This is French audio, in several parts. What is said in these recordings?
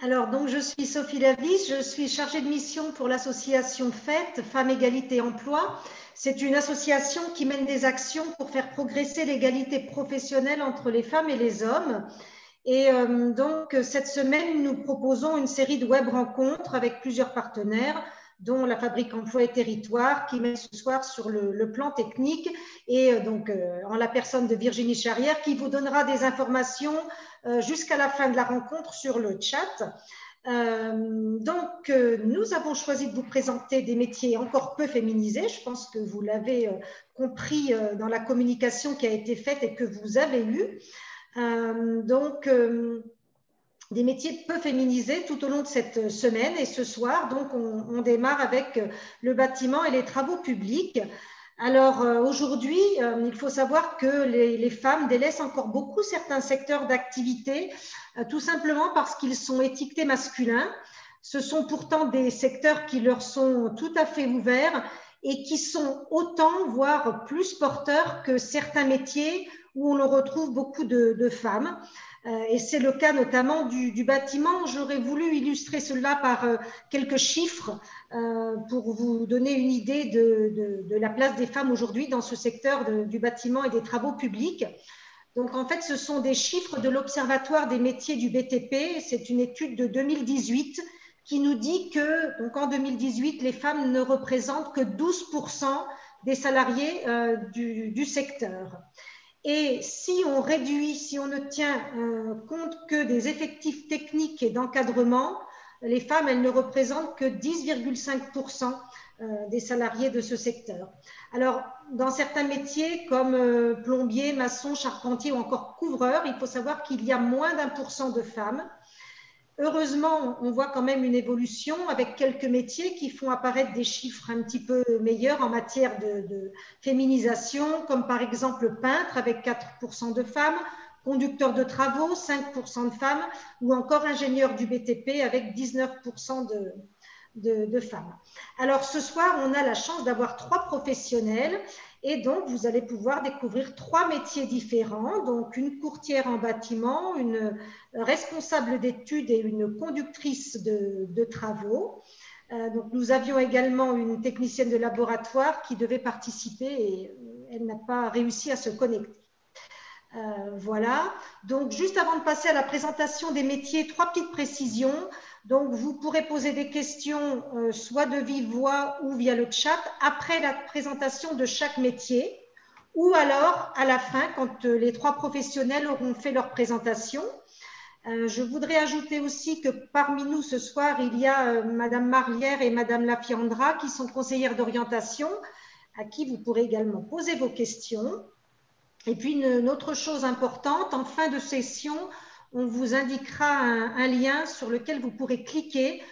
Alors, donc, je suis Sophie Lavis, je suis chargée de mission pour l'association FET, Femmes, Égalité, Emploi. C'est une association qui mène des actions pour faire progresser l'égalité professionnelle entre les femmes et les hommes. Et donc, cette semaine, nous proposons une série de web rencontres avec plusieurs partenaires, dont la Fabrique Emploi et Territoire, qui met ce soir sur le plan technique, et donc en la personne de Virginie Charrière, qui vous donnera des informations jusqu'à la fin de la rencontre sur le chat. Nous avons choisi de vous présenter des métiers encore peu féminisés. Je pense que vous l'avez compris dans la communication qui a été faite et que vous avez eue. Des métiers peu féminisés tout au long de cette semaine. Et ce soir, donc, on démarre avec le bâtiment et les travaux publics. Alors aujourd'hui, il faut savoir que les femmes délaissent encore beaucoup certains secteurs d'activité, tout simplement parce qu'ils sont étiquetés masculins. Ce sont pourtant des secteurs qui leur sont tout à fait ouverts et qui sont autant, voire plus porteurs que certains métiers où on retrouve beaucoup de femmes. Et c'est le cas notamment du bâtiment. J'aurais voulu illustrer cela par quelques chiffres pour vous donner une idée de la place des femmes aujourd'hui dans ce secteur du bâtiment et des travaux publics. Donc, en fait, ce sont des chiffres de l'Observatoire des métiers du BTP. C'est une étude de 2018 qui nous dit que, donc en 2018, les femmes ne représentent que 12% des salariés du secteur. Et si on réduit, si on ne tient compte que des effectifs techniques et d'encadrement, les femmes, elles ne représentent que 10,5% des salariés de ce secteur. Alors, dans certains métiers comme plombier, maçon, charpentier ou encore couvreur, il faut savoir qu'il y a moins d'1% de femmes. Heureusement, on voit quand même une évolution avec quelques métiers qui font apparaître des chiffres un petit peu meilleurs en matière de féminisation, comme par exemple peintre avec 4% de femmes, conducteur de travaux, 5% de femmes, ou encore ingénieur du BTP avec 19% de femmes. Alors ce soir, on a la chance d'avoir 3 professionnels et donc vous allez pouvoir découvrir 3 métiers différents, donc une courtière en bâtiment, une responsable d'études et une conductrice de travaux. Donc nous avions également une technicienne de laboratoire qui devait participer et elle n'a pas réussi à se connecter. Voilà. Donc, juste avant de passer à la présentation des métiers, 3 petites précisions. Donc, vous pourrez poser des questions soit de vive voix ou via le chat après la présentation de chaque métier ou alors à la fin quand les 3 professionnels auront fait leur présentation. Je voudrais ajouter aussi que parmi nous ce soir, il y a Madame Marlière et Madame Lafiandra qui sont conseillères d'orientation à qui vous pourrez également poser vos questions. Et puis une autre chose importante, en fin de session, on vous indiquera un lien sur lequel vous pourrez cliquer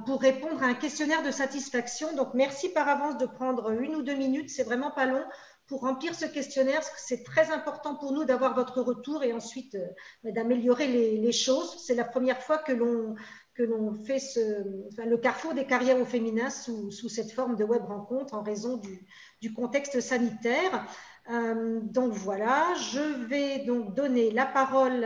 pour répondre à un questionnaire de satisfaction. Donc merci par avance de prendre 1 ou 2 minutes, c'est vraiment pas long, pour remplir ce questionnaire, parce que c'est très important pour nous d'avoir votre retour et ensuite d'améliorer les choses. C'est la première fois que l'on fait le carrefour des carrières au féminin sous cette forme de web rencontre en raison du contexte sanitaire. Donc voilà, je vais donc donner la parole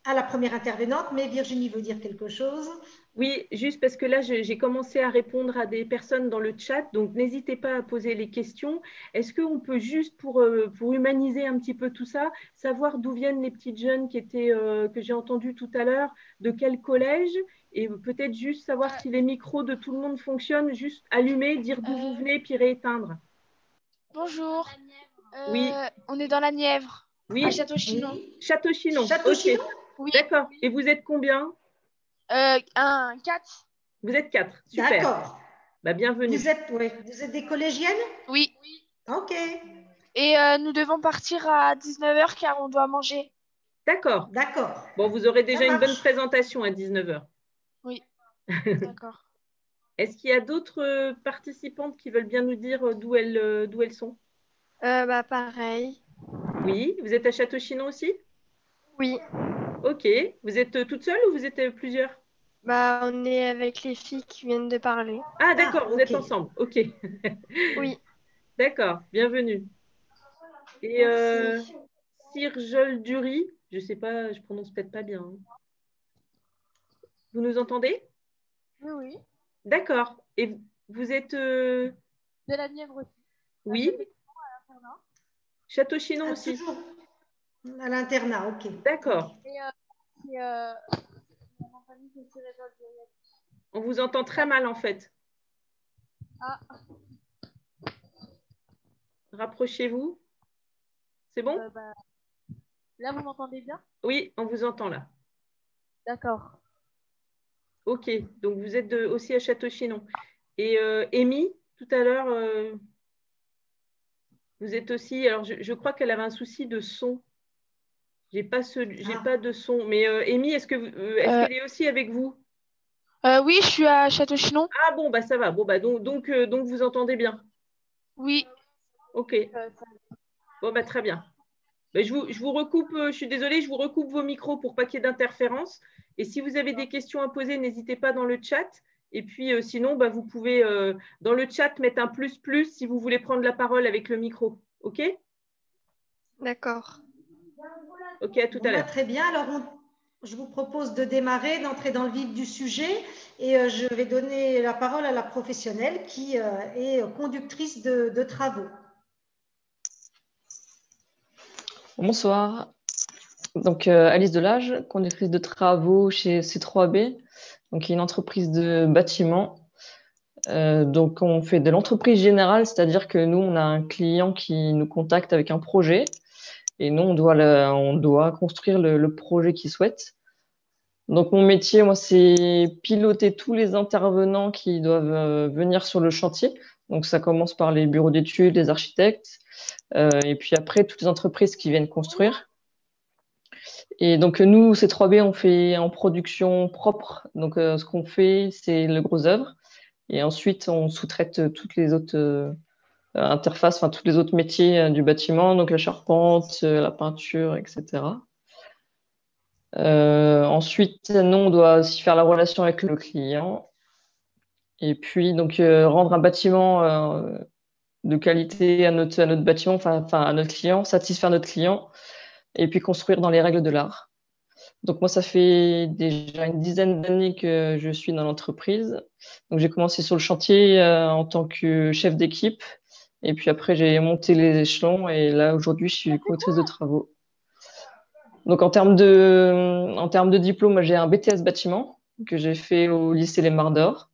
à la première intervenante, mais Virginie veut dire quelque chose. Oui, juste parce que là, j'ai commencé à répondre à des personnes dans le chat, donc n'hésitez pas à poser les questions. Est-ce qu'on peut juste, pour humaniser un petit peu tout ça, savoir d'où viennent les petites jeunes que j'ai entendues tout à l'heure, de quel collège, et peut-être juste savoir si les micros de tout le monde fonctionnent, juste allumer, dire d'où vous venez, puis rééteindre. Bonjour, Oui, on est dans la Nièvre, oui. à Château-Chinon. Oui. Château-Chinon, Château-Chinon. ok. Oui, D'accord. Et vous êtes combien? un 4. Vous êtes 4, super. D'accord. Bah, bienvenue. Vous êtes des collégiennes? Oui. Ok. Et nous devons partir à 19h car on doit manger. D'accord. D'accord. Bon, vous aurez Ça déjà une bonne marche. présentation à 19h. Oui, d'accord. Est-ce qu'il y a d'autres participantes qui veulent bien nous dire d'où elles sont? Pareil. Oui, vous êtes à Château-Chinon aussi? Oui. Ok. Vous êtes toute seule ou vous êtes plusieurs? On est avec les filles qui viennent de parler. Ah, d'accord, vous êtes ok. ensemble. Ok. Oui. D'accord, bienvenue. Et Merci. Sir Joel Dury, je ne sais pas, je prononce peut-être pas bien. Vous nous entendez? Oui, oui. D'accord. Et vous êtes De la Nièvre aussi. oui, Château-Chinon Ah, aussi. toujours à l'internat, ok. D'accord. Et mon nom de famille, c'est Cyril Duriel. On vous entend très mal en fait. Ah, Rapprochez-vous. C'est bon? là, vous m'entendez bien? Oui, on vous entend là. D'accord. Ok, donc vous êtes aussi à Château-Chinon. Et Amy, tout à l'heure, vous êtes aussi. Alors, je crois qu'elle avait un souci de son. J'ai pas de son. Mais Amy, est-ce qu'elle est aussi avec vous? Oui, je suis à Château-Chinon. Ah bon, bah ça va. Bon, bah donc vous entendez bien. Oui. Ok. Bon, bah très bien. Bah, je vous recoupe, je suis désolée, je vous recoupe vos micros pour pas qu'il y ait d'interférence. Et si vous avez des questions à poser, n'hésitez pas dans le chat. Et puis sinon, bah, vous pouvez dans le chat mettre un plus si vous voulez prendre la parole avec le micro. OK? D'accord. OK, à tout à l'heure. Très bien. Alors, je vous propose de démarrer, d'entrer dans le vif du sujet. Et je vais donner la parole à la professionnelle qui est conductrice de travaux. Bonsoir. Donc, Alice Delage, conductrice de travaux chez C3B, donc une entreprise de bâtiment. Donc, on fait de l'entreprise générale, c'est-à-dire que nous, on a un client qui nous contacte avec un projet et nous, on doit construire le projet qu'il souhaite. Donc, mon métier, moi, c'est piloter tous les intervenants qui doivent venir sur le chantier. Donc, ça commence par les bureaux d'études, les architectes, et puis après, toutes les entreprises qui viennent construire. Et donc, nous, C3B, on fait en production propre. Donc, ce qu'on fait, c'est le gros œuvre. Et ensuite, on sous-traite toutes les autres interfaces, enfin, tous les autres métiers du bâtiment, donc la charpente, la peinture, etc. Ensuite, nous, on doit aussi faire la relation avec le client. Et puis, donc, rendre un bâtiment de qualité à notre bâtiment, enfin, à notre client, satisfaire notre client, et puis construire dans les règles de l'art. Donc moi, ça fait déjà une dizaine d'années que je suis dans l'entreprise. Donc j'ai commencé sur le chantier en tant que chef d'équipe. Et puis après, j'ai monté les échelons. Et là, aujourd'hui, je suis conductrice de travaux. Donc en termes de diplôme, moi, j'ai un BTS bâtiment que j'ai fait au lycée Les Mars d'Or.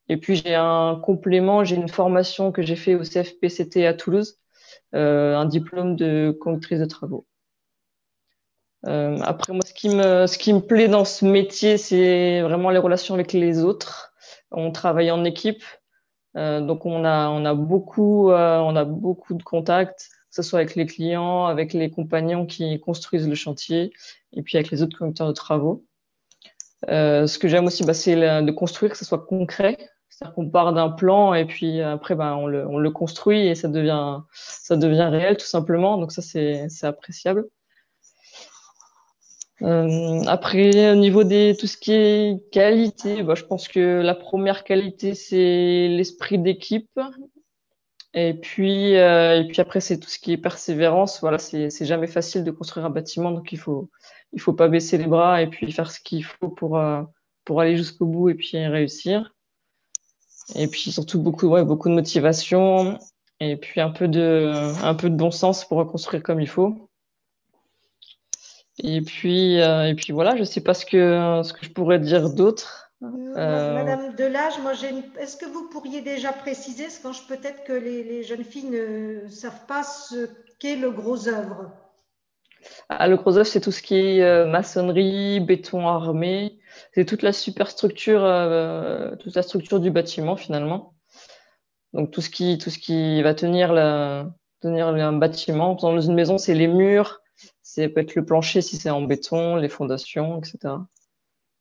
Et puis j'ai un complément, j'ai une formation que j'ai fait au CFPCT à Toulouse, un diplôme de conductrice de travaux. Après, moi, ce qui me plaît dans ce métier, c'est vraiment les relations avec les autres. On travaille en équipe, donc on a beaucoup de contacts, que ce soit avec les clients, avec les compagnons qui construisent le chantier, et puis avec les autres conducteurs de travaux. Ce que j'aime aussi, c'est de construire, que ce soit concret. C'est-à-dire qu'on part d'un plan et puis après, on le construit et ça devient réel tout simplement. Donc ça, c'est appréciable. Après, au niveau tout ce qui est qualité, je pense que la première qualité, c'est l'esprit d'équipe. Et puis après, c'est tout ce qui est persévérance. Voilà, c'est jamais facile de construire un bâtiment, donc il faut pas baisser les bras et puis faire ce qu'il faut pour aller jusqu'au bout et puis réussir. Et puis surtout beaucoup de motivation et puis un peu de bon sens pour reconstruire comme il faut. Et puis voilà, je sais pas ce que je pourrais dire d'autre. Madame Delage, est-ce que vous pourriez déjà préciser, parce que peut-être que les jeunes filles ne savent pas ce qu'est le gros œuvre. Le gros œuvre, c'est tout ce qui est maçonnerie, béton armé, c'est toute la superstructure, toute la structure du bâtiment finalement. Donc tout ce qui va tenir un bâtiment. Dans une maison, c'est les murs, c'est peut être le plancher si c'est en béton, les fondations, etc.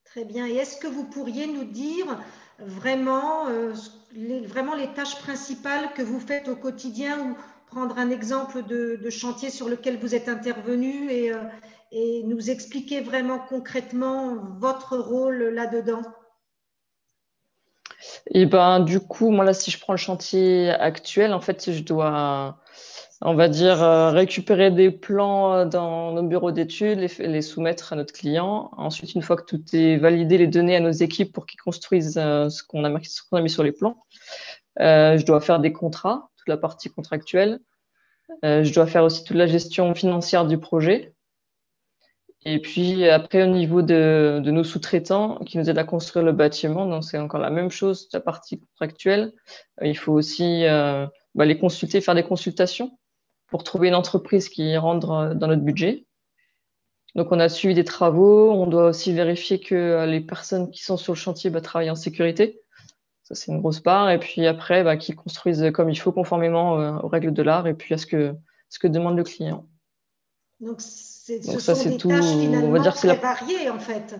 Très bien. Et est-ce que vous pourriez nous dire vraiment les tâches principales que vous faites au quotidien ou prendre un exemple de chantier sur lequel vous êtes intervenu et nous expliquer vraiment concrètement votre rôle là-dedans? Et du coup, moi là, si je prends le chantier actuel, en fait, je dois on va dire, récupérer des plans dans nos bureaux d'études, les soumettre à notre client. Ensuite, une fois que tout est validé, les donner à nos équipes pour qu'ils construisent ce qu'on a mis sur les plans. Je dois faire des contrats, toute la partie contractuelle. Je dois faire aussi toute la gestion financière du projet. Et puis après, au niveau de nos sous-traitants qui nous aident à construire le bâtiment, donc c'est encore la même chose, la partie contractuelle. Il faut aussi les consulter, faire des consultations pour trouver une entreprise qui rentre dans notre budget. Donc on a suivi des travaux, on doit aussi vérifier que les personnes qui sont sur le chantier travaillent en sécurité. Ça, c'est une grosse part. Et puis après, qu'ils construisent comme il faut, conformément aux règles de l'art et puis à ce que demande le client. Donc, ce ça, sont c'est des tout. tâches On va finalement dire que c'est très variées, en fait.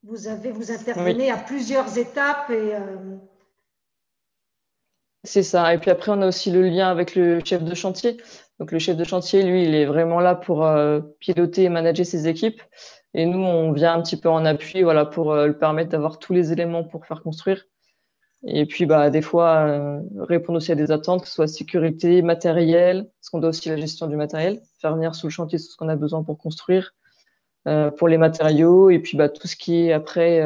Vous intervenez à plusieurs étapes et c'est ça. Et puis après, on a aussi le lien avec le chef de chantier. Donc le chef de chantier, lui, il est vraiment là pour piloter et manager ses équipes. Et nous, on vient un petit peu en appui, voilà, pour le permettre d'avoir tous les éléments pour faire construire. Et puis, des fois, répondre aussi à des attentes, que ce soit sécurité, matériel, parce qu'on doit aussi la gestion du matériel, faire venir sous le chantier tout ce qu'on a besoin pour construire, pour les matériaux, et puis tout ce qui est après,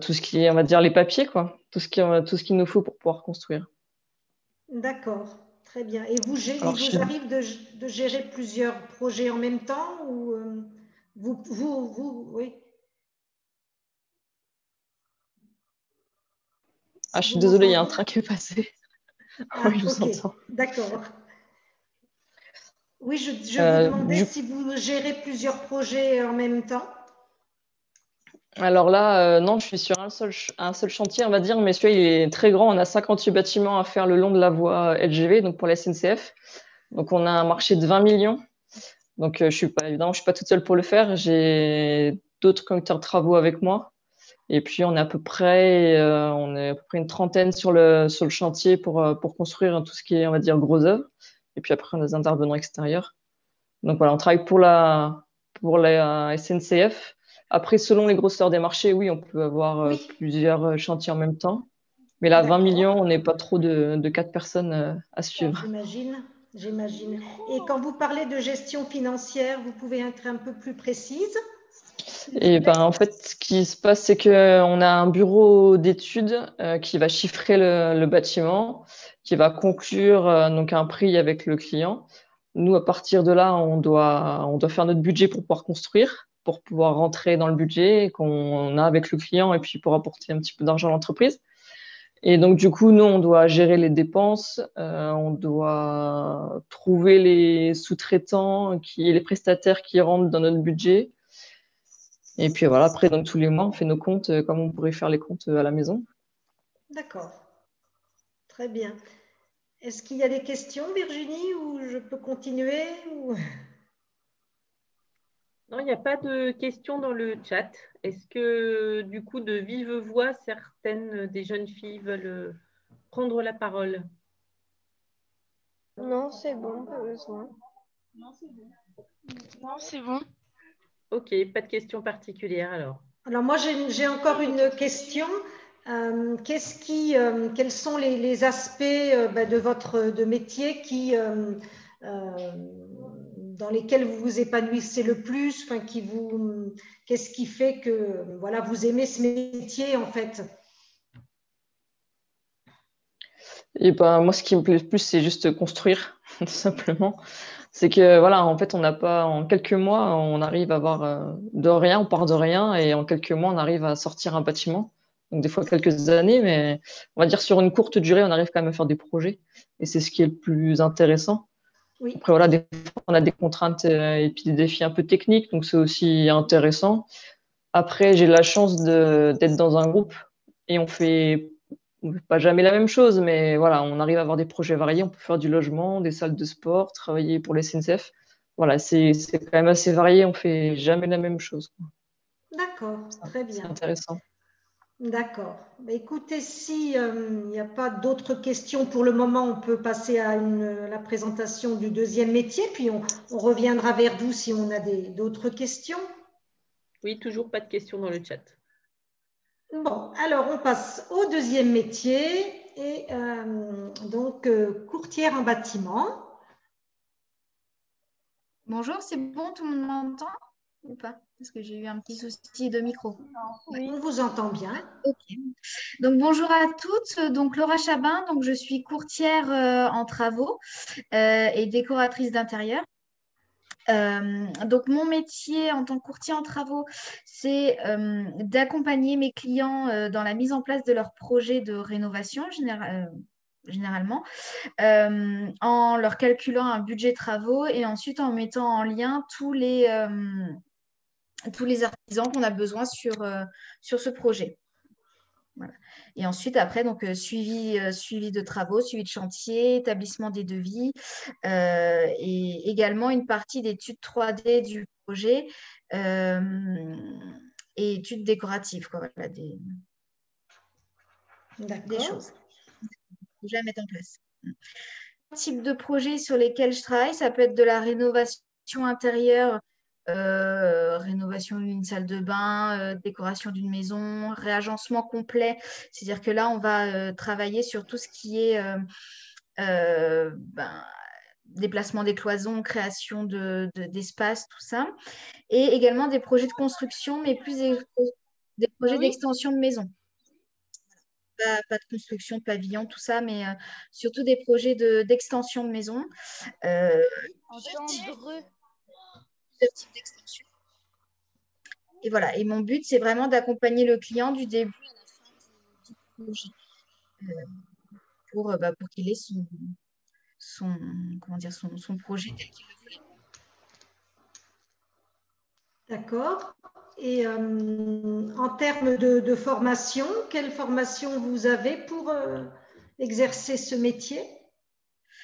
tout ce qui est, on va dire, les papiers, quoi, tout ce qu'il nous faut pour pouvoir construire. d'accord, très bien. Et il vous arrive de gérer plusieurs projets en même temps ou oui. Ah, je suis désolée, il y a un train qui est passé. Oui, je vous entends. D'accord. Oui, je vous demandais si vous gérez plusieurs projets en même temps. Alors là, non, je suis sur un seul chantier, on va dire, mais celui-là, il est très grand. On a 58 bâtiments à faire le long de la voie LGV, donc pour la SNCF. Donc, on a un marché de 20 millions. Donc, évidemment, je suis pas toute seule pour le faire. J'ai d'autres conducteurs de travaux avec moi. Et puis, on est à peu près une trentaine sur le chantier pour construire tout ce qui est, on va dire, gros œuvres. Et puis après, on a des intervenants extérieurs. Donc voilà, on travaille pour la SNCF. Après, selon les grosseurs des marchés, oui, on peut avoir plusieurs chantiers en même temps. Mais là, 20 millions, on n'est pas trop de 4 personnes à suivre. J'imagine. Et quand vous parlez de gestion financière, vous pouvez être un peu plus précise? Et en fait, ce qui se passe, c'est qu'on a un bureau d'études qui va chiffrer le bâtiment, qui va conclure donc un prix avec le client. Nous, à partir de là, on doit faire notre budget pour pouvoir construire, pour pouvoir rentrer dans le budget qu'on a avec le client et puis pour apporter un petit peu d'argent à l'entreprise. Et donc, du coup, nous, on doit gérer les dépenses, on doit trouver les sous-traitants, les prestataires qui rentrent dans notre budget. Et puis voilà, après, donc tous les mois, on fait nos comptes comme on pourrait faire les comptes à la maison. D'accord. Très bien. Est-ce qu'il y a des questions, Virginie, ou je peux continuer Non, il n'y a pas de questions dans le chat. Est-ce que, du coup, de vive voix, certaines des jeunes filles veulent prendre la parole? Non, c'est bon, pas besoin. Non, c'est bon. Non, c'est bon. Ok, pas de questions particulières alors. Alors moi, j'ai encore une question. Quels sont les aspects de votre métier dans lesquels vous vous épanouissez le plus, qu'est-ce qui fait que voilà, vous aimez ce métier en fait? Et moi, ce qui me plaît le plus, c'est juste construire, tout simplement. C'est que voilà, en fait, en quelques mois, on arrive à avoir de rien, on part de rien, et en quelques mois, on arrive à sortir un bâtiment. Donc des fois quelques années, mais on va dire sur une courte durée, on arrive quand même à faire des projets, et c'est ce qui est le plus intéressant. Oui. Après voilà, des fois, on a des contraintes et puis des défis un peu techniques, donc c'est aussi intéressant. Après, j'ai la chance d'être dans un groupe et on fait pas jamais la même chose, mais voilà, on arrive à avoir des projets variés. On peut faire du logement, des salles de sport, travailler pour les SNCF. Voilà, c'est quand même assez varié. On fait jamais la même chose. D'accord, très bien. C'est intéressant. D'accord. Écoutez, si il n'y a pas d'autres questions pour le moment, on peut passer à la présentation du deuxième métier, puis on reviendra vers vous si on a d'autres questions. Oui, toujours pas de questions dans le chat. Bon, alors on passe au deuxième métier, et donc courtière en bâtiment. Bonjour, c'est bon, tout le monde m'entend ou pas? Parce que j'ai eu un petit souci de micro. Oui. On vous entend bien. Ok. Donc bonjour à toutes. Donc Laura Chabin, donc je suis courtière en travaux et décoratrice d'intérieur. Donc mon métier en tant que courtier en travaux, c'est d'accompagner mes clients dans la mise en place de leurs projets de rénovation généralement, en leur calculant un budget travaux et ensuite en mettant en lien tous les artisans qu'on a besoin sur ce projet. Voilà. Et ensuite, après, donc, suivi de travaux, suivi de chantier, établissement des devis et également une partie d'études 3D du projet euh, et études décoratives, quoi, voilà, des D'accord. choses déjà à mettre en place. Type de projet sur lesquels je travaille, ça peut être de la rénovation intérieure, rénovation d'une salle de bain, décoration d'une maison, réagencement complet. C'est-à-dire que là, on va travailler sur tout ce qui est déplacement des cloisons, création d'espace, tout ça. Et également des projets de construction, mais plus des projets oui. d'extension de maison. Pas de construction de pavillon, tout ça, mais surtout des projets d'extension de maison. Entendre. Plusieurs types d'extensions. Et voilà. Et mon but, c'est vraiment d'accompagner le client du début à la fin du projet pour qu'il ait son projet tel qu'il le voulait. D'accord. Et en termes de formation, quelle formation vous avez pour exercer ce métier?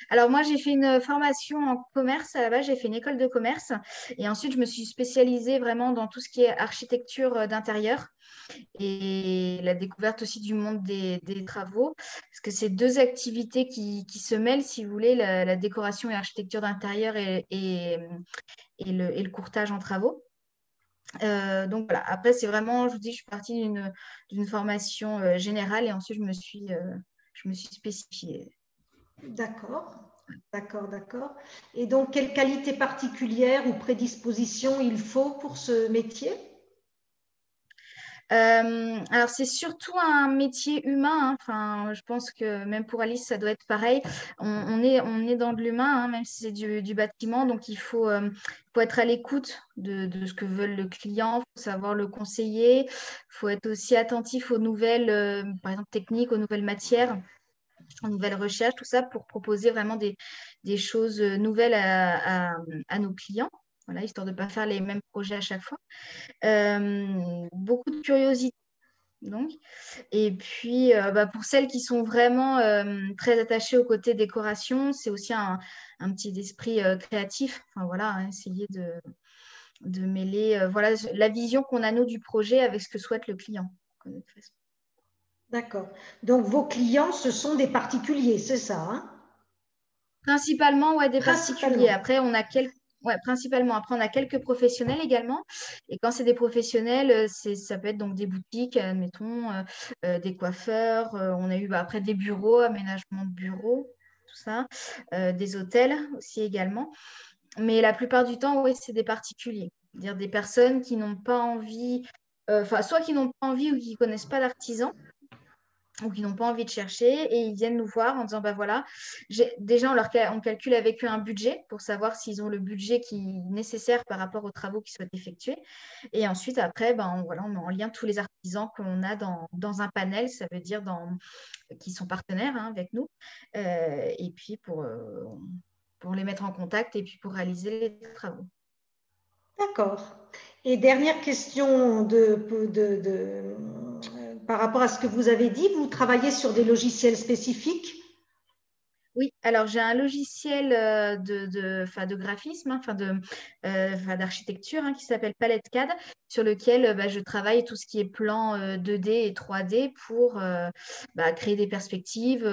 Alors moi, j'ai fait une formation en commerce. À la base, j'ai fait une école de commerce. Et ensuite, je me suis spécialisée vraiment dans tout ce qui est architecture d'intérieur et la découverte aussi du monde des travaux. Parce que c'est deux activités qui se mêlent, si vous voulez, la décoration et l'architecture d'intérieur et le courtage en travaux. Donc voilà, après, c'est vraiment, je vous dis, je suis partie d'une formation générale et ensuite, je me suis spécifiée. D'accord, d'accord, d'accord. Et donc, quelle qualité particulière ou prédisposition il faut pour ce métier? Alors, c'est surtout un métier humain, hein. Enfin, je pense que même pour Alice, ça doit être pareil. On est dans de l'humain, hein, même si c'est du bâtiment. Donc, il faut être à l'écoute de ce que veut le client, il faut savoir le conseiller. Il faut être aussi attentif aux nouvelles, par exemple, techniques, aux nouvelles matières, aux nouvelles recherches, tout ça pour proposer vraiment des choses nouvelles à nos clients. Voilà, histoire de ne pas faire les mêmes projets à chaque fois. Beaucoup de curiosité. Donc. Et puis, pour celles qui sont vraiment très attachées au côté décoration, c'est aussi un petit esprit créatif. Enfin, voilà, hein, essayer de mêler voilà, la vision qu'on a, nous, du projet avec ce que souhaite le client. D'accord. Donc, vos clients, ce sont des particuliers, c'est ça, hein? Principalement, ouais, des particuliers. Principalement. Après, ouais, principalement. Après, on a quelques professionnels également. Et quand c'est des professionnels, ça peut être donc des boutiques, admettons, des coiffeurs. On a eu après des bureaux, aménagement de bureaux, tout ça. Des hôtels aussi également. Mais la plupart du temps, oui, c'est des particuliers. C'est-à-dire des personnes qui n'ont pas envie, soit qui n'ont pas envie ou qui ne connaissent pas l'artisan ou qui n'ont pas envie de chercher et ils viennent nous voir en disant, bah voilà, déjà on calcule avec eux un budget pour savoir s'ils ont le budget qui est nécessaire par rapport aux travaux qu'ils souhaitent effectuer. Et ensuite, après, voilà, on met en lien tous les artisans qu'on a dans un panel, ça veut dire qui sont partenaires hein, avec nous, et puis pour les mettre en contact et puis pour réaliser les travaux. D'accord. Et dernière question par rapport à ce que vous avez dit, vous travaillez sur des logiciels spécifiques? Oui, alors j'ai un logiciel de graphisme, d'architecture qui s'appelle Palette CAD, sur lequel je travaille tout ce qui est plan 2D et 3D pour créer des perspectives,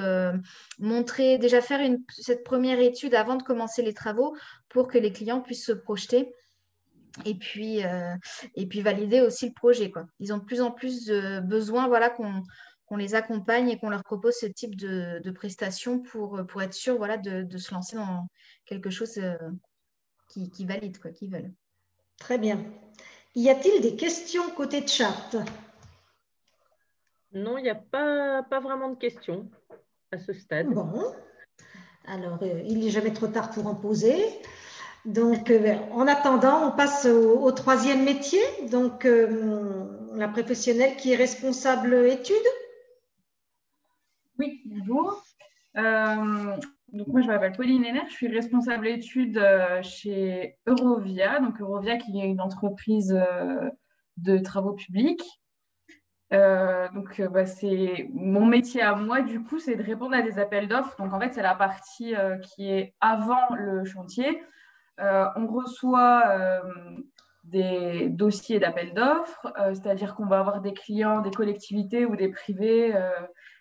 déjà faire cette première étude avant de commencer les travaux pour que les clients puissent se projeter. Et puis valider aussi le projet, quoi. Ils ont de plus en plus besoin voilà, qu'on les accompagne et qu'on leur propose ce type de prestations pour être sûr voilà, de se lancer dans quelque chose qui valident, quoi, qui veulent. Très bien. Y a-t-il des questions côté chat? Non, il n'y a pas vraiment de questions à ce stade. Bon, alors il n'est jamais trop tard pour en poser. Donc, en attendant, on passe au troisième métier, donc la professionnelle qui est responsable études. Oui, bonjour. Donc moi, je m'appelle Pauline Henner, je suis responsable études chez Eurovia. Donc Eurovia qui est une entreprise de travaux publics. C'est mon métier à moi, du coup, c'est de répondre à des appels d'offres. Donc en fait, c'est la partie qui est avant le chantier. On reçoit des dossiers d'appels d'offres, c'est-à-dire qu'on va avoir des clients, des collectivités ou des privés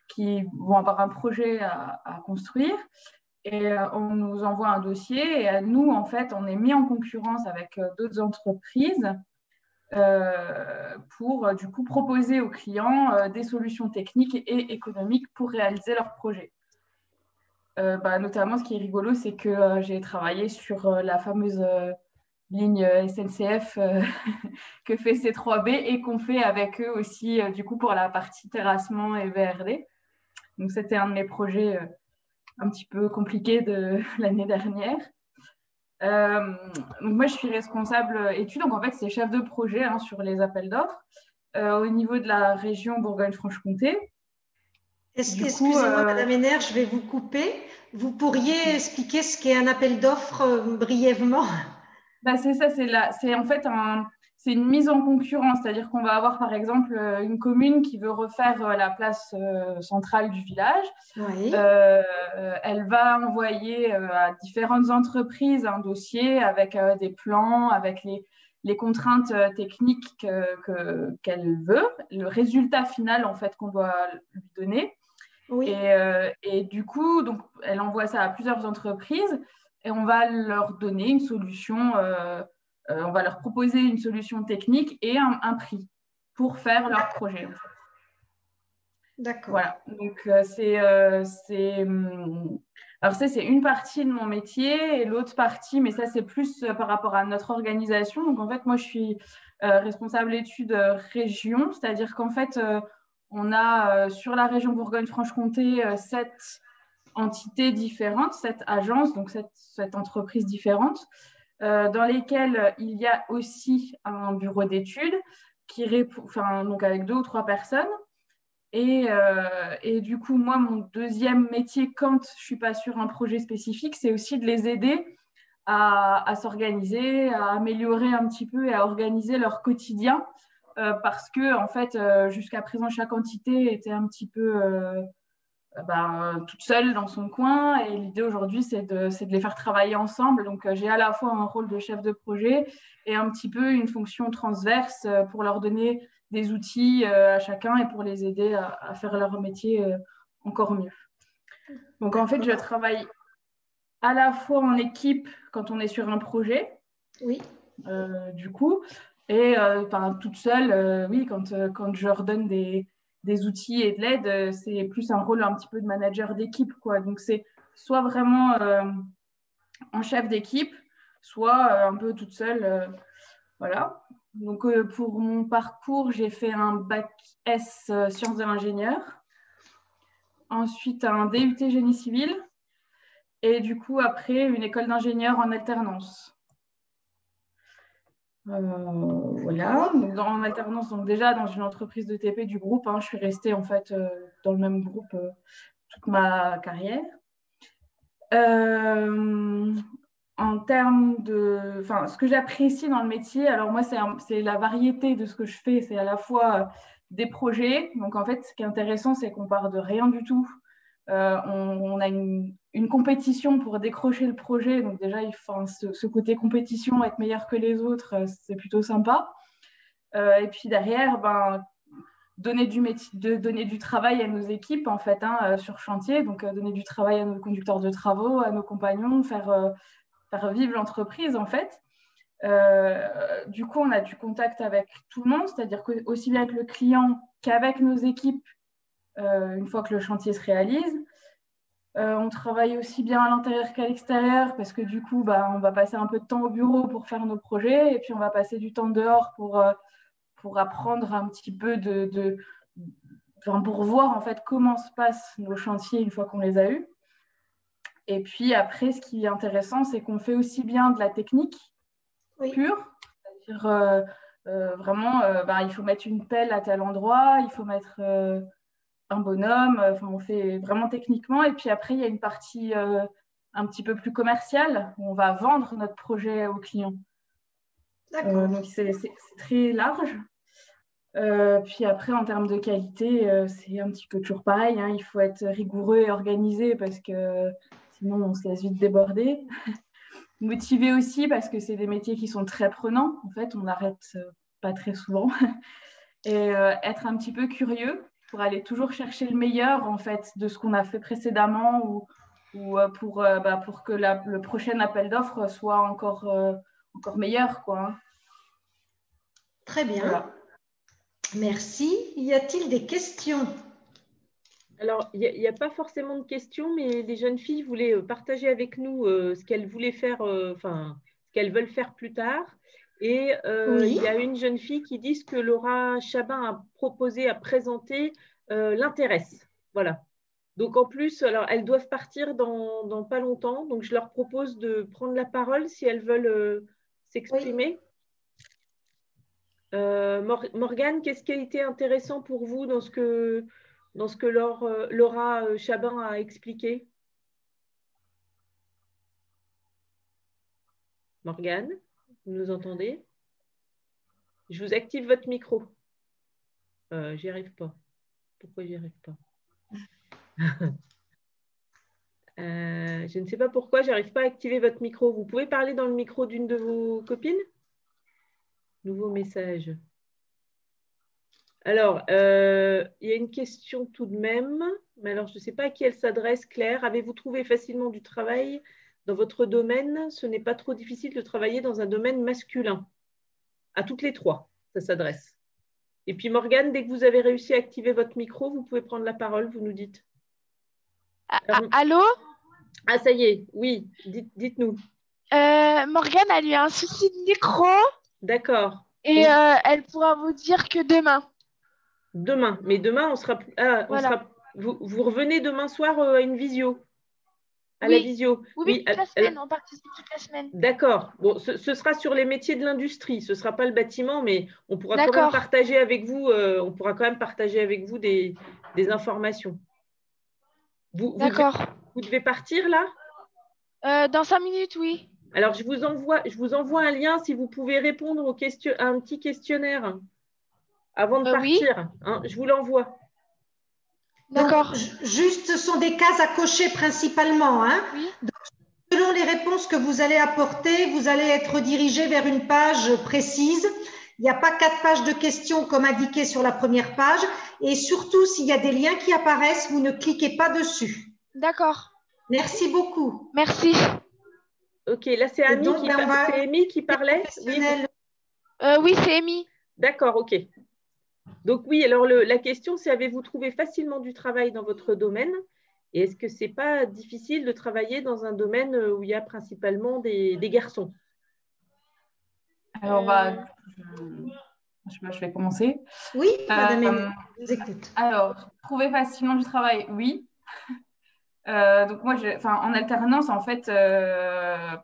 qui vont avoir un projet à construire. Et on nous envoie un dossier et à nous, en fait, on est mis en concurrence avec d'autres entreprises pour du coup proposer aux clients des solutions techniques et économiques pour réaliser leur projet. Notamment, ce qui est rigolo, c'est que j'ai travaillé sur la fameuse ligne SNCF que fait C3B et qu'on fait avec eux aussi du coup pour la partie terrassement et VRD. Donc, c'était un de mes projets un petit peu compliqués de l'année dernière. Donc moi, je suis responsable études. Donc, en fait, c'est chef de projet sur les appels d'offres au niveau de la région Bourgogne-Franche-Comté. Excusez-moi, Madame Henner, je vais vous couper. Vous pourriez expliquer ce qu'est un appel d'offres brièvement? C'est ça, c'est en fait c'est une mise en concurrence, c'est-à-dire qu'on va avoir par exemple une commune qui veut refaire la place centrale du village. Oui. Elle va envoyer à différentes entreprises un dossier avec des plans, avec les contraintes techniques qu'elle veut, le résultat final en fait qu'on doit lui donner. Oui. Et du coup, donc, elle envoie ça à plusieurs entreprises et on va leur donner une solution, on va leur proposer une solution technique et un prix pour faire leur projet. En fait. D'accord. Voilà, donc alors ça, c'est une partie de mon métier et l'autre partie, mais ça, c'est plus par rapport à notre organisation. Donc, en fait, moi, je suis responsable études région, c'est-à-dire qu'en fait, on a sur la région Bourgogne-Franche-Comté 7 entités différentes, 7 agences, donc 7 entreprises différentes, dans lesquelles il y a aussi un bureau d'études donc avec 2 ou 3 personnes. Et du coup, moi, mon deuxième métier, quand je ne suis pas sur un projet spécifique, c'est aussi de les aider à s'organiser, à améliorer un petit peu et à organiser leur quotidien. Parce que, en fait, jusqu'à présent, chaque entité était un petit peu toute seule dans son coin. Et l'idée aujourd'hui, c'est de les faire travailler ensemble. Donc, j'ai à la fois un rôle de chef de projet et un petit peu une fonction transverse pour leur donner des outils à chacun et pour les aider à faire leur métier encore mieux. Donc, en fait, je travaille à la fois en équipe quand on est sur un projet, oui. Du coup, et toute seule, oui, quand je leur donne des outils et de l'aide, c'est plus un rôle un petit peu de manager d'équipe, quoi. Donc, c'est soit vraiment en chef d'équipe, soit un peu toute seule, voilà. Donc, pour mon parcours, j'ai fait un bac S sciences de l'ingénieur, ensuite un DUT génie civil, et du coup, après, une école d'ingénieur en alternance. Voilà, donc en alternance, donc déjà dans une entreprise de TP du groupe, je suis restée en fait dans le même groupe toute ma carrière. En termes de, ce que j'apprécie dans le métier, alors moi c'est la variété de ce que je fais, c'est à la fois des projets. Donc en fait, ce qui est intéressant, c'est qu'on part de rien du tout. On a une compétition pour décrocher le projet. Donc déjà, ce côté compétition, être meilleur que les autres, c'est plutôt sympa. Et puis derrière, donner du travail à nos équipes en fait, sur chantier. Donc donner du travail à nos conducteurs de travaux, à nos compagnons, faire vivre l'entreprise en fait. Du coup, on a du contact avec tout le monde, c'est-à-dire aussi bien avec le client qu'avec nos équipes une fois que le chantier se réalise. On travaille aussi bien à l'intérieur qu'à l'extérieur parce que du coup, bah, on va passer un peu de temps au bureau pour faire nos projets et puis on va passer du temps dehors pour apprendre un petit peu enfin, pour voir en fait comment se passent nos chantiers une fois qu'on les a eus. Et puis après, ce qui est intéressant, c'est qu'on fait aussi bien de la technique pure, c'est-à-dire vraiment, bah, il faut mettre une pelle à tel endroit, il faut mettre un bonhomme, enfin, on fait vraiment techniquement. Et puis après, il y a une partie un petit peu plus commerciale où on va vendre notre projet aux clients. Donc c'est très large. Puis après, en termes de qualité, c'est un petit peu toujours pareil, hein. Il faut être rigoureux et organisé parce que sinon, on se laisse vite déborder. Motivé aussi parce que c'est des métiers qui sont très prenants. En fait, on n'arrête pas très souvent. Et être un petit peu curieux pour aller toujours chercher le meilleur en fait, de ce qu'on a fait précédemment ou pour que le prochain appel d'offres soit encore meilleur, quoi. Très bien. Voilà. Merci. Y a-t-il des questions? Alors, il n'y a pas forcément de questions, mais les jeunes filles voulaient partager avec nous ce qu'elles voulaient faire, enfin, ce qu'elles veulent faire plus tard. Et Oui. il y a une jeune fille qui dit que Laura Chabin a proposé, a présenté, l'intéresse. Voilà. Donc, en plus, alors, elles doivent partir dans pas longtemps. Donc, je leur propose de prendre la parole si elles veulent s'exprimer. Morgane, qu'est-ce qui a été intéressant pour vous dans ce que Laura Chabin a expliqué? Morgane, vous nous entendez? Je vous active votre micro. J'y arrive pas. Pourquoi j'y arrive pas? Je ne sais pas pourquoi j'arrive pas à activer votre micro. Vous pouvez parler dans le micro d'une de vos copines? Nouveau message. Alors, il y a une question tout de même, mais alors je ne sais pas à qui elle s'adresse. Claire, avez-vous trouvé facilement du travail dans votre domaine? Ce n'est pas trop difficile de travailler dans un domaine masculin. À toutes les trois, ça s'adresse. Et puis Morgane, dès que vous avez réussi à activer votre micro, vous pouvez prendre la parole, vous nous dites. Allô? Ah, ça y est, oui, dites-nous. Morgane a eu un souci de micro. D'accord. Et elle pourra vous dire que demain. Demain, mais demain, on sera. Voilà. Vous revenez demain soir à une visio? À la visio? Oui, toute la semaine, on participe toute la semaine. D'accord. Bon, ce sera sur les métiers de l'industrie. Ce ne sera pas le bâtiment, mais on pourra quand même partager avec vous, des informations. D'accord. Vous devez partir là? Dans 5 minutes, oui. Alors, je vous envoie un lien si vous pouvez répondre à un petit questionnaire avant de partir. Hein, je vous l'envoie. D'accord. Juste, ce sont des cases à cocher principalement. Hein. Oui. Donc, selon les réponses que vous allez apporter, vous allez être dirigé vers une page précise. Il n'y a pas 4 pages de questions comme indiqué sur la première page. Et surtout, s'il y a des liens qui apparaissent, vous ne cliquez pas dessus. D'accord. Merci beaucoup. Merci. Ok, là c'est Amy qui parlait. Oui, c'est Amy. D'accord, ok. Donc oui, alors la question c'est, avez-vous trouvé facilement du travail dans votre domaine? Et est-ce que ce n'est pas difficile de travailler dans un domaine où il y a principalement des garçons? Alors, je vais commencer. Oui, madame, je vous écoute. Alors, trouver facilement du travail, oui. Donc moi, en alternance, en fait,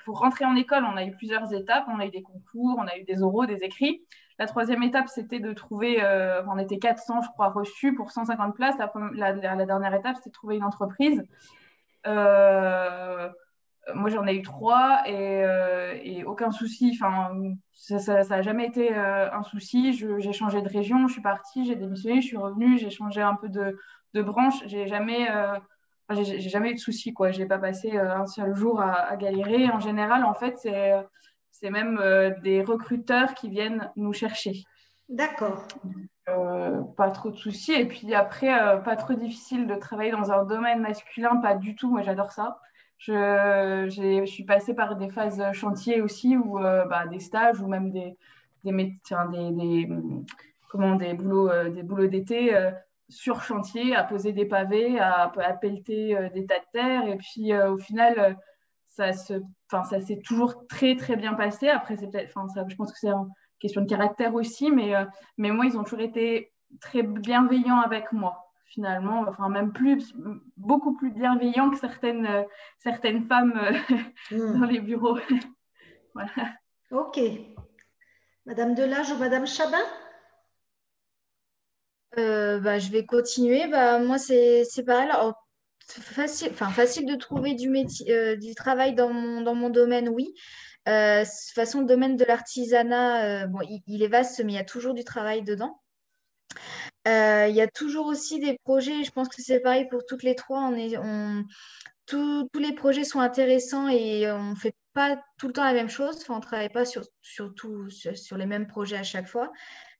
pour rentrer en école, on a eu plusieurs étapes. On a eu des concours, on a eu des oraux, des écrits. La 3e étape, c'était de trouver, on était 400, je crois, reçus pour 150 places. La dernière étape, c'était de trouver une entreprise. Moi, j'en ai eu 3 et aucun souci. Enfin, ça n'a jamais été un souci. J'ai changé de région, je suis partie, j'ai démissionné, je suis revenue, j'ai changé un peu de branche. J'ai jamais eu de soucis, quoi. J'ai pas passé un seul jour à galérer. En général, en fait, c'est même des recruteurs qui viennent nous chercher. D'accord. Pas trop de soucis. Et puis après, pas trop difficile de travailler dans un domaine masculin, pas du tout. Moi, j'adore ça. Je suis passée par des phases chantier aussi, ou des stages, ou même des boulots d'été. sur chantier, à poser des pavés, à pelleter des tas de terre. Et puis, au final, ça s'est toujours très, très bien passé. Après, c'est peut-être, je pense que c'est une question de caractère aussi, mais moi, ils ont toujours été très bienveillants avec moi, finalement. Enfin, même beaucoup plus bienveillants que certaines femmes dans les bureaux. Voilà. Ok. Madame Delage ou Madame Chabin? Je vais continuer. Moi, c'est pareil. Alors, facile de trouver du travail dans mon domaine, oui. De toute façon, le domaine de l'artisanat, bon, il est vaste, mais il y a toujours du travail dedans. Il y a toujours aussi des projets, je pense que c'est pareil pour toutes les trois. Tous les projets sont intéressants et on ne fait pas tout le temps la même chose. Enfin, on ne travaille pas sur les mêmes projets à chaque fois.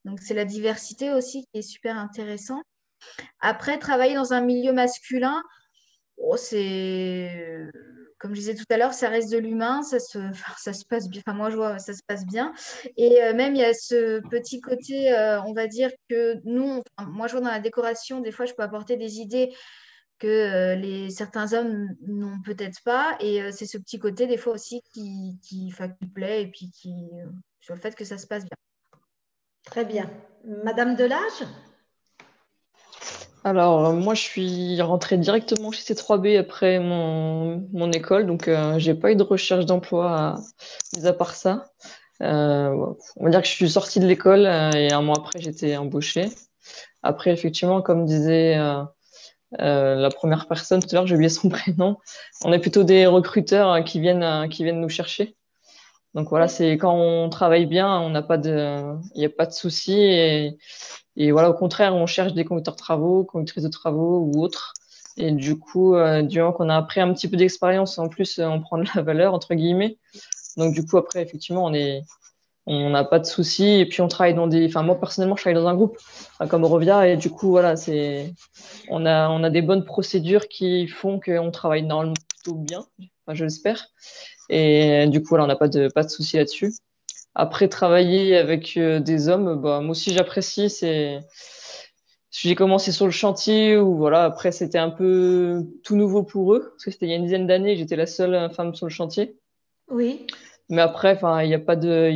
Donc, c'est la diversité aussi qui est super intéressant. Après, travailler dans un milieu masculin, comme je disais tout à l'heure, ça reste de l'humain, ça se passe bien. Enfin, moi, je vois, ça se passe bien. Et même, il y a ce petit côté, on va dire que moi, je vois dans la décoration, des fois, je peux apporter des idées que certains hommes n'ont peut-être pas. Et c'est ce petit côté, des fois aussi, qui plaît et puis sur le fait que ça se passe bien. Très bien. Madame Delage? Alors, moi, je suis rentrée directement chez C3B après mon école, donc j'ai pas eu de recherche d'emploi, mis à part ça. On va dire que je suis sortie de l'école et un mois après, j'étais embauchée. Après, effectivement, comme disait la première personne tout à l'heure, j'ai oublié son prénom, on est plutôt des recruteurs qui viennent nous chercher. Donc voilà, c'est quand on travaille bien, il n'y a pas de souci. Et voilà, au contraire, on cherche des conducteurs de travaux, conductrices de travaux ou autres. Et du coup, du moment qu'on a appris un petit peu d'expérience, en plus, on prend de la valeur, entre guillemets. Donc du coup, après, effectivement, on n'a pas de souci. Et puis, on travaille moi, personnellement, je travaille dans un groupe, comme Eurovia. Et du coup, voilà, on a des bonnes procédures qui font qu'on travaille normalement plutôt bien, enfin, je l'espère. Et du coup, voilà, on n'a pas de souci là-dessus. Après, travailler avec des hommes, moi aussi, j'apprécie. J'ai commencé sur le chantier où, voilà, après, c'était un peu tout nouveau pour eux. Parce que c'était il y a une dizaine d'années, j'étais la seule femme sur le chantier. Oui. Mais après, il n'y a pas de...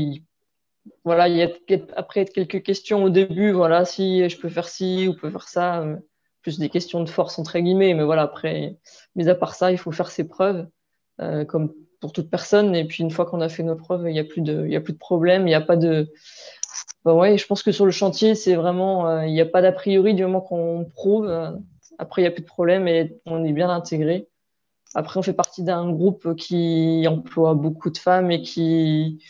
Voilà, il y a après quelques questions au début, voilà, si je peux faire ci ou peut faire ça, plus des questions de force entre guillemets, mais voilà, après, mis à part ça, il faut faire ses preuves, comme pour toute personne, et puis une fois qu'on a fait nos preuves, il n'y a plus de problème, il n'y a pas de... ouais, je pense que sur le chantier, c'est vraiment, il n'y a pas d'a priori du moment qu'on prouve, après, il n'y a plus de problème et on est bien intégré. Après, on fait partie d'un groupe qui emploie beaucoup de femmes et qui...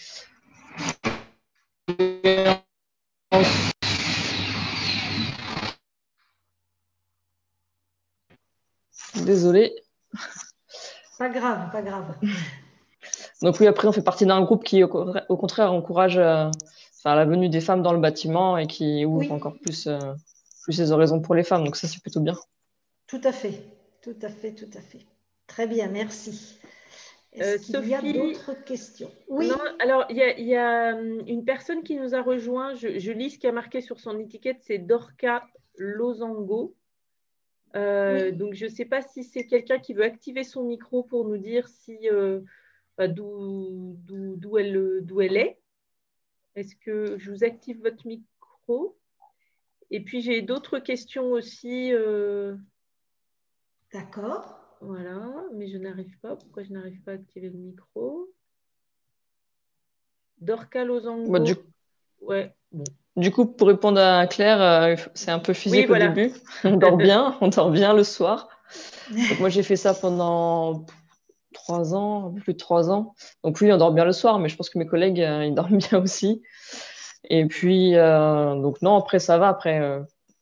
Désolée. Pas grave, pas grave. Donc oui, après, on fait partie d'un groupe qui, au contraire, encourage la venue des femmes dans le bâtiment et qui ouvre encore plus les horizons pour les femmes. Donc ça, c'est plutôt bien. Tout à fait, tout à fait, tout à fait. Très bien, merci. Est-ce qu'il y a d'autres questions? Oui. Non, alors, il y a une personne qui nous a rejoint. Je lis ce qui a marqué sur son étiquette, c'est Dorca Losango. Oui. Donc, je ne sais pas si c'est quelqu'un qui veut activer son micro pour nous dire d'où elle est. Est-ce que je vous active votre micro? Et puis, j'ai d'autres questions aussi. D'accord. Voilà, mais je n'arrive pas. Pourquoi je n'arrive pas à activer le micro? Dorca Losango. Ouais, bon. Du coup, pour répondre à Claire, c'est un peu physique au début. On dort bien le soir. Donc, moi, j'ai fait ça pendant 3 ans, un peu plus de 3 ans. Donc oui, on dort bien le soir, mais je pense que mes collègues, ils dorment bien aussi. Et puis, donc non, après, ça va. Après,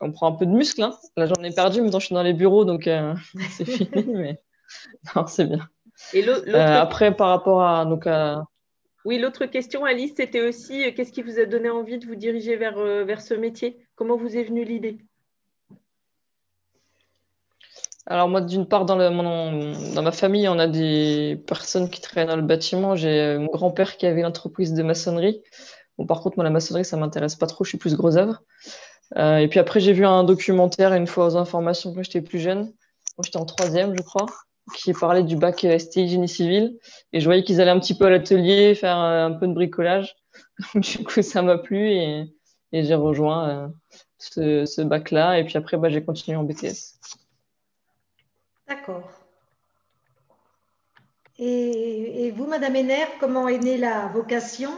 on prend un peu de muscle. Hein. Là, j'en ai perdu, maintenant, je suis dans les bureaux, donc c'est fini, mais non, c'est bien. Et après, par rapport à... Oui, l'autre question, Alice, c'était aussi qu'est-ce qui vous a donné envie de vous diriger vers ce métier? Comment vous est venue l'idée? Alors moi, d'une part, dans ma famille, on a des personnes qui travaillent dans le bâtiment. J'ai mon grand-père qui avait une entreprise de maçonnerie. Bon, par contre, moi, la maçonnerie, ça ne m'intéresse pas trop. Je suis plus gros œuvre. Et puis après, j'ai vu un documentaire une fois aux informations quand j'étais plus jeune. Moi, j'étais en troisième, je crois, qui parlait du bac STI génie civil. Et je voyais qu'ils allaient un petit peu à l'atelier faire un peu de bricolage. Du coup, ça m'a plu et j'ai rejoint ce bac-là. Et puis après, j'ai continué en BTS. D'accord. Et vous, Madame Henner, comment est née la vocation?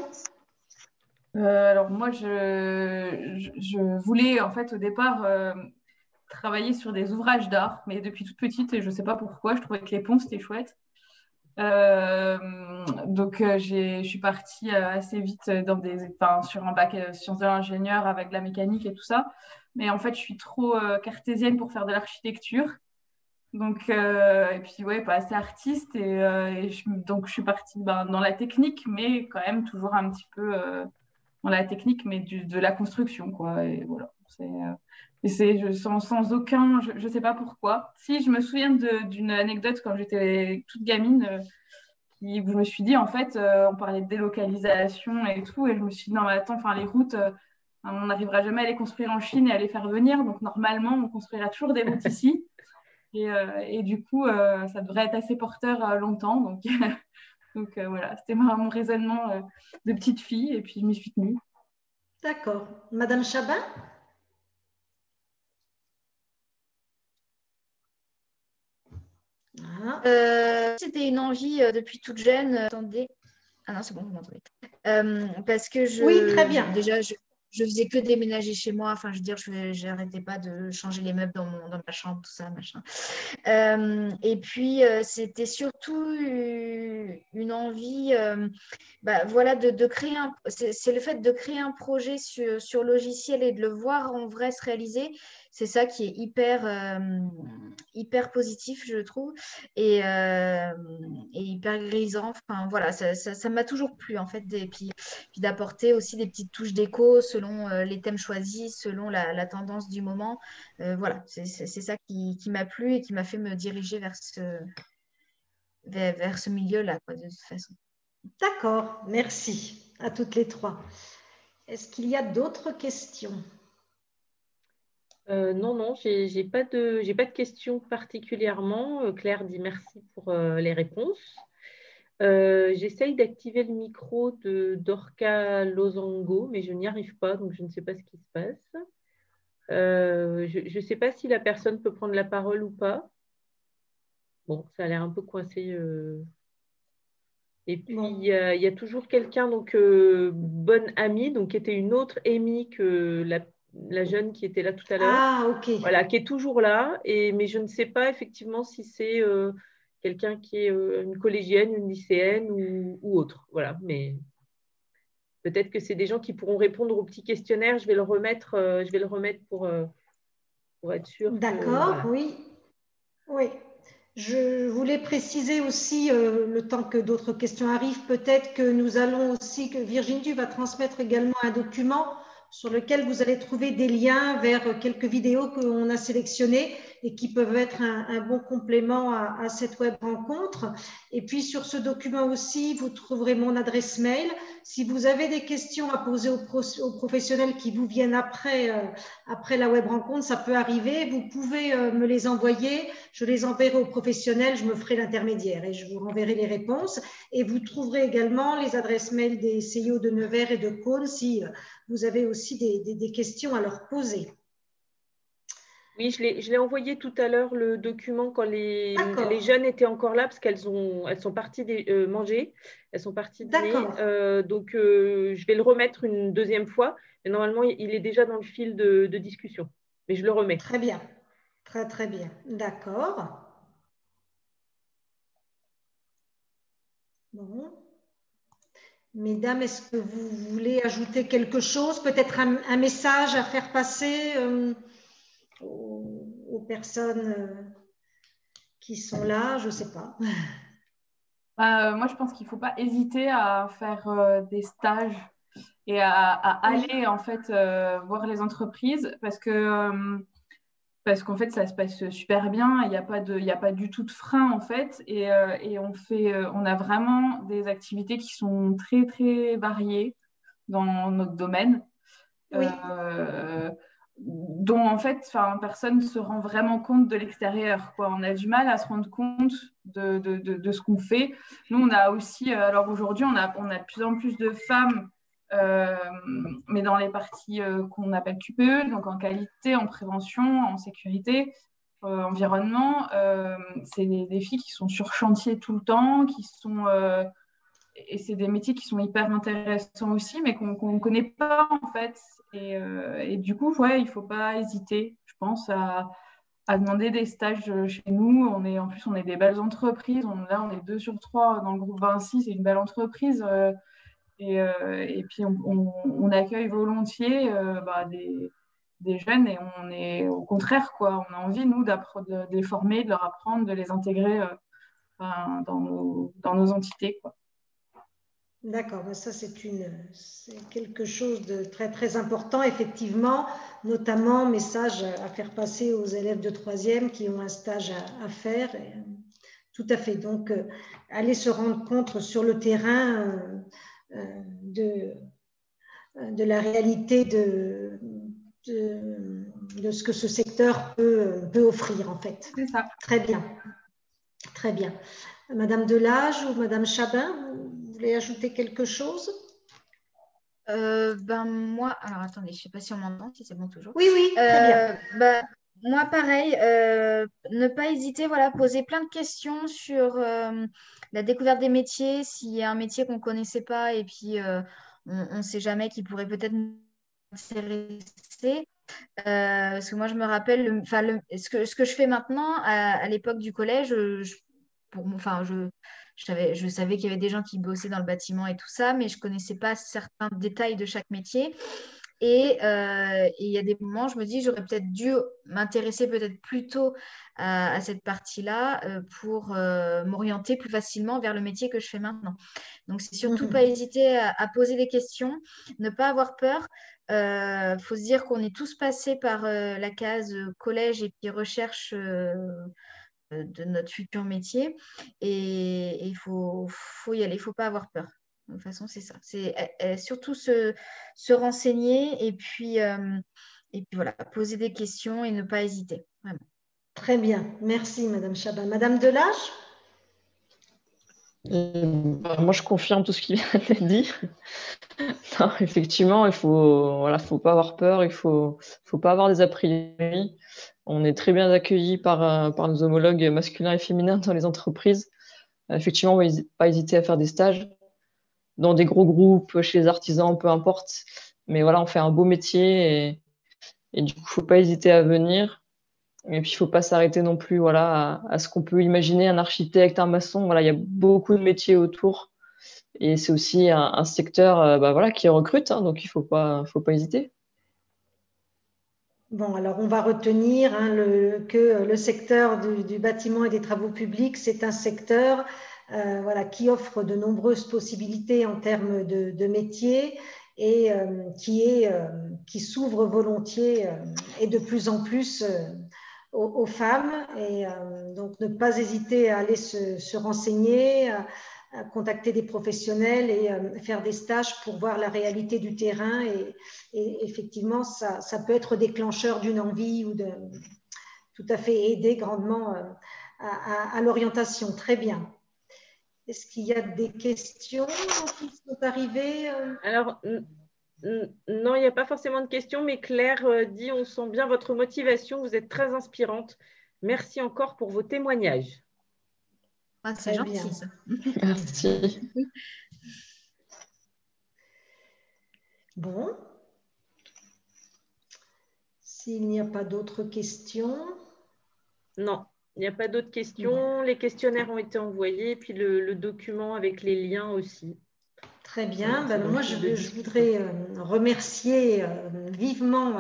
Alors moi, je voulais en fait au départ travailler sur des ouvrages d'art, mais depuis toute petite, et je ne sais pas pourquoi, je trouvais que les ponts, c'était chouette. Donc, je suis partie assez vite sur un bac sciences de l'ingénieur avec de la mécanique et tout ça. Mais en fait, je suis trop cartésienne pour faire de l'architecture. Donc, et puis, ouais, pas assez artiste. Donc, je suis partie dans la technique, mais quand même toujours un petit peu dans la technique, mais de la construction, quoi. Et voilà. Sans aucun, je ne sais pas pourquoi. Si, je me souviens d'une anecdote quand j'étais toute gamine, où je me suis dit, en fait, on parlait de délocalisation et tout, et je me suis dit, non, mais attends, les routes, on n'arrivera jamais à les construire en Chine et à les faire venir, donc normalement, on construira toujours des routes ici. Et du coup, ça devrait être assez porteur longtemps. Donc, donc voilà, c'était mon raisonnement de petite fille, et puis je m'y suis tenue. D'accord. Madame Chabin? C'était une envie depuis toute jeune. Attendez. Ah non, c'est bon, vous m'entendez. Parce que Oui, très bien. Déjà, je faisais que déménager chez moi. Enfin, je veux dire, je n'arrêtais pas de changer les meubles dans ma chambre, tout ça, machin. Et puis, c'était surtout une envie voilà, de créer c'est le fait de créer un projet sur logiciel et de le voir en vrai se réaliser. C'est ça qui est hyper positif, je trouve, et hyper grisant. Enfin, voilà, ça m'a toujours plu, en fait. Et puis d'apporter aussi des petites touches d'écho selon les thèmes choisis, selon la tendance du moment. Voilà, c'est ça qui m'a plu et qui m'a fait me diriger vers ce milieu-là, quoi, de toute façon. D'accord, merci à toutes les trois. Est-ce qu'il y a d'autres questions? Non, j'ai pas de questions particulièrement. Claire dit merci pour les réponses. J'essaye d'activer le micro de Dorca Losango, mais je n'y arrive pas, donc je ne sais pas ce qui se passe. Je ne sais pas si la personne peut prendre la parole ou pas. Bon, ça a l'air un peu coincé. Et puis, il y a toujours quelqu'un, donc bonne amie, donc qui était une autre Amy que la jeune qui était là tout à l'heure. Ah, ok. Voilà, qui est toujours là, mais je ne sais pas effectivement si c'est quelqu'un qui est une collégienne, une lycéenne ou autre. Voilà, mais peut-être que c'est des gens qui pourront répondre au petit questionnaire. Je vais le remettre pour être sûr. D'accord, Voilà. oui. Oui. Je voulais préciser aussi, le temps que d'autres questions arrivent, peut-être que nous allons aussi, que Virginie, tu vas transmettre également un document sur lequel vous allez trouver des liens vers quelques vidéos qu'on a sélectionnées et qui peuvent être un bon complément à cette web rencontre. Et puis sur ce document aussi, vous trouverez mon adresse mail. Si vous avez des questions à poser aux professionnels qui vous viennent après la web rencontre, ça peut arriver. Vous pouvez me les envoyer. Je les enverrai aux professionnels. Je me ferai l'intermédiaire et je vous renverrai les réponses. Et vous trouverez également les adresses mail des CIO de Nevers et de Cône si vous avez aussi des questions à leur poser. Oui, je l'ai envoyé tout à l'heure, le document, quand les jeunes étaient encore là, parce qu'elles sont parties manger, elles sont parties dîner. Donc, je vais le remettre une deuxième fois. Mais normalement, il est déjà dans le fil de discussion. Mais je le remets. Très bien. Très, très bien. D'accord. Bon. Mesdames, est-ce que vous voulez ajouter quelque chose? Peut-être un message à faire passer aux personnes qui sont là? Je ne sais pas. Moi, je pense qu'il ne faut pas hésiter à faire des stages et à aller en fait voir les entreprises parce qu'en fait, ça se passe super bien. Il n'y a pas du tout de frein en fait, et on a vraiment des activités qui sont très très variées dans notre domaine. Oui. dont en fait personne ne se rend vraiment compte de l'extérieur, quoi. On a du mal à se rendre compte de ce qu'on fait. Nous, on a aussi, alors aujourd'hui, on a de plus en plus de femmes, mais dans les parties qu'on appelle QPE, donc en qualité, en prévention, en sécurité, environnement. C'est des filles qui sont sur chantier tout le temps, et c'est des métiers qui sont hyper intéressants aussi, mais qu'on ne connaît pas en fait. Et du coup, ouais, il ne faut pas hésiter, je pense, à demander des stages chez nous. En plus, on est des belles entreprises. Là, on est 2 sur 3 dans le groupe Vinci, c'est une belle entreprise. Et puis, on accueille volontiers des jeunes et on est au contraire, quoi. On a envie, nous, de les former, de leur apprendre, de les intégrer dans nos entités, quoi. D'accord, ça c'est quelque chose de très très important, effectivement, notamment message à faire passer aux élèves de 3e qui ont un stage à faire. Tout à fait, donc aller se rendre compte sur le terrain de la réalité de ce que ce secteur peut offrir en fait. C'est ça. Très bien, très bien. Madame Delage ou Madame Chabin, vous voulez ajouter quelque chose? Moi, alors attendez, je ne sais pas si on m'entend, si c'est bon toujours. Oui, très bien. Moi, pareil, ne pas hésiter, voilà, poser plein de questions sur la découverte des métiers, s'il y a un métier qu'on ne connaissait pas et puis on ne sait jamais qui pourrait peut-être nous intéresser. Parce que moi, je me rappelle, ce que je fais maintenant, à l'époque du collège, je savais qu'il y avait des gens qui bossaient dans le bâtiment et tout ça, mais je ne connaissais pas certains détails de chaque métier. Et il y a des moments, je me dis, j'aurais peut-être dû m'intéresser peut-être plus tôt à cette partie-là pour m'orienter plus facilement vers le métier que je fais maintenant. Donc, c'est surtout pas hésiter à poser des questions, ne pas avoir peur. Faut se dire qu'on est tous passés par la case collège et puis recherche de notre futur métier. Et il faut y aller, il ne faut pas avoir peur. De toute façon, c'est ça. C'est surtout se renseigner et puis voilà, poser des questions et ne pas hésiter. Vraiment. Très bien. Merci, Madame Chabin. Madame Delage? Moi, je confirme tout ce qui vient d'être dit. Non, effectivement, faut pas avoir peur, il faut pas avoir des a priori. On est très bien accueillis par nos homologues masculins et féminins dans les entreprises. Effectivement, on va pas hésiter à faire des stages dans des gros groupes, chez les artisans, peu importe. Mais voilà, on fait un beau métier et du coup, faut pas hésiter à venir. Et puis, il faut pas s'arrêter non plus, voilà, à ce qu'on peut imaginer, un architecte, un maçon. Voilà, il y a beaucoup de métiers autour. Et c'est aussi un secteur voilà, qui recrute, hein, donc il faut pas hésiter. Bon, alors on va retenir que le secteur du bâtiment et des travaux publics, c'est un secteur voilà, qui offre de nombreuses possibilités en termes de métiers et qui s'ouvre volontiers et de plus en plus aux femmes. Et donc ne pas hésiter à aller se renseigner, à contacter des professionnels et faire des stages pour voir la réalité du terrain et effectivement ça peut être déclencheur d'une envie ou de tout à fait aider grandement à l'orientation. Très bien. Est-ce qu'il y a des questions qui sont arrivées? Alors non, il n'y a pas forcément de questions, mais Claire dit: on sent bien votre motivation, vous êtes très inspirante. Merci encore pour vos témoignages. Ah, c'est gentil, ça. Merci. Bon. S'il n'y a pas d'autres questions. Non, il n'y a pas d'autres questions. Bon. Les questionnaires ont été envoyés, puis le document avec les liens aussi. Très bien. Moi, je voudrais remercier vivement,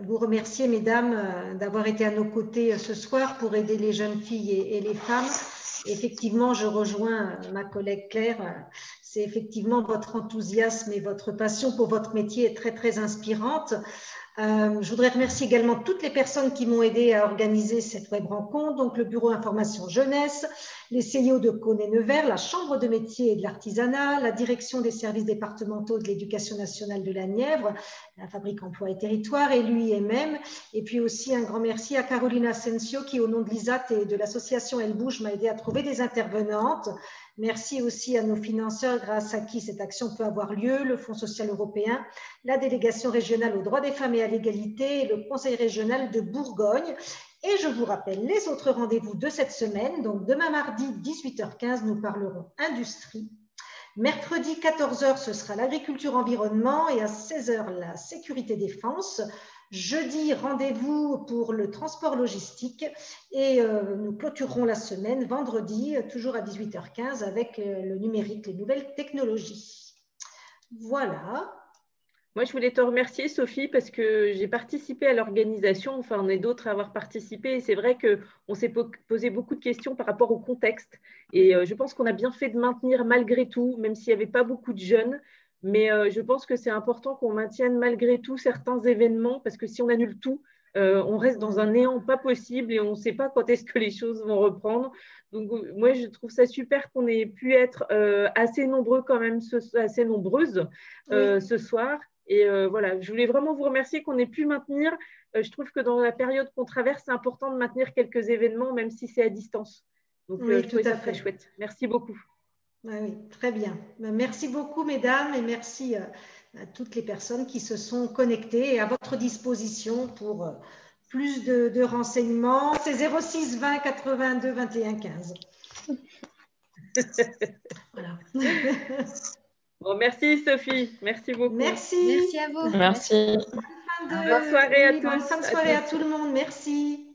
vous remercier, mesdames, d'avoir été à nos côtés ce soir pour aider les jeunes filles et les femmes. Effectivement, je rejoins ma collègue Claire. C'est effectivement votre enthousiasme et votre passion pour votre métier est très, très inspirante. Je voudrais remercier également toutes les personnes qui m'ont aidé à organiser cette web rencontre, donc le Bureau Information Jeunesse, les CIO de Cône et Nevers, la Chambre de métier et de l'artisanat, la direction des services départementaux de l'éducation nationale de la Nièvre, la Fabrique Emploi et Territoire et l'UIMM. Et puis aussi un grand merci à Caroline Asensio qui, au nom de l'ISAT et de l'association Elle Bouge, m'a aidé à trouver des intervenantes. Merci aussi à nos financeurs grâce à qui cette action peut avoir lieu, le Fonds social européen, la délégation régionale aux droits des femmes et à l'égalité et le Conseil régional de Bourgogne. Et je vous rappelle les autres rendez-vous de cette semaine. Donc demain mardi 18h15, nous parlerons industrie. Mercredi 14h, ce sera l'agriculture environnement et à 16h, la sécurité défense. Jeudi, rendez-vous pour le transport logistique et nous clôturerons la semaine vendredi, toujours à 18h15 avec le numérique, les nouvelles technologies. Voilà. Moi, je voulais te remercier, Sophie, parce que j'ai participé à l'organisation, enfin, on est d'autres à avoir participé, et c'est vrai qu'on s'est posé beaucoup de questions par rapport au contexte, et je pense qu'on a bien fait de maintenir malgré tout, même s'il n'y avait pas beaucoup de jeunes, mais je pense que c'est important qu'on maintienne malgré tout certains événements, parce que si on annule tout, on reste dans un néant pas possible et on ne sait pas quand est-ce que les choses vont reprendre. Donc, moi, je trouve ça super qu'on ait pu être assez nombreux quand même, assez nombreuses ce soir. Et voilà, je voulais vraiment vous remercier qu'on ait pu maintenir. Je trouve que dans la période qu'on traverse, c'est important de maintenir quelques événements, même si c'est à distance. Donc, oui, je trouvais ça très chouette. Merci beaucoup. Oui, très bien. Merci beaucoup, mesdames, et merci à toutes les personnes qui se sont connectées et à votre disposition pour plus de renseignements. C'est 06 20 82 21 15. Voilà. Bon, merci Sophie, merci beaucoup. Merci. Merci à vous. Merci. Bonne soirée à tous. Bonne fin de soirée à tout le monde. Merci.